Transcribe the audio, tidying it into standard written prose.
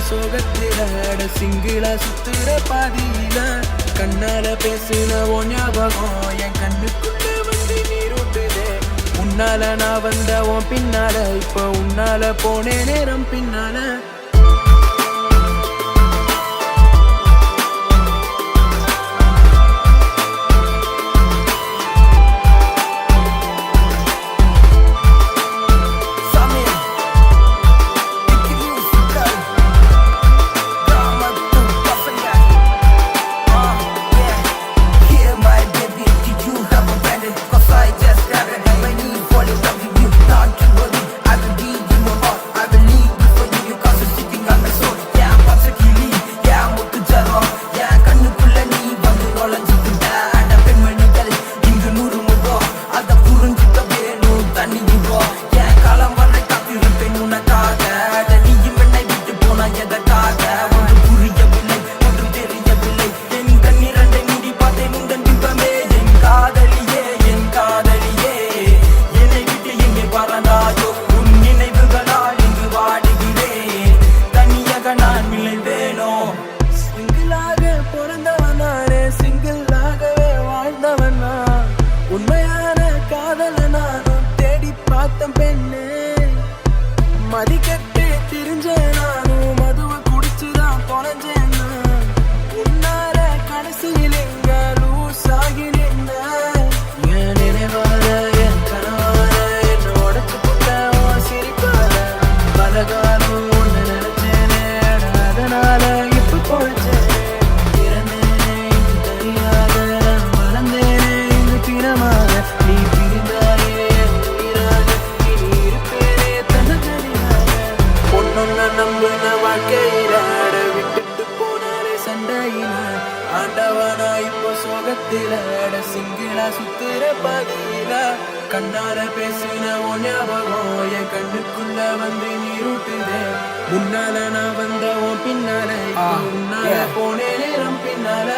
சோகத்தில சிங்கிளா சுத்துற பாதியில கண்ணால பேசுன ஓ ஞாபகம் என் கண்ணுக்குள்ள வந்து நீரூட்டுதே. உன்னால நான் வந்த உன் பின்னால இப்ப உன்னால போனே நேரம் பின்னால. மதிக்கட்டு திரிஞ்சேன் நானும் மதுவை குடிச்சுதான் தொலைஞ்சேன். உன்னார கடைசியில் எங்க லூஸ் ஆகி நின்ன என் நினைவார என் கனவார என்ன உடச்சு போட்ட சிரிப்பார பலகாலம் ஒன்று நினைச்சேனே அதனால இப்ப பொழைச்சேனே. பிறந்தேனே இங்கு தெரியாத வளர்ந்தேனே இங்கு பிணமாக நீ பிரிந்தாயே உயிராக இனி இருப்பேனே தன்னதனி. நம்புன வாழ்க்கையில விட்டுட்டு போனாலே சண்டையில ஆண்டவனா இப்போ சோகத்தில சிங்கிளா சுத்துற பாதியில கண்ணால பேசின ஓ ஞாபகம் என் கண்ணுக்குள்ள வந்து நீரூட்டுதே. முன்னால நான் வந்த உன் பின்னால உன்னால போனே நேரம் பின்னால.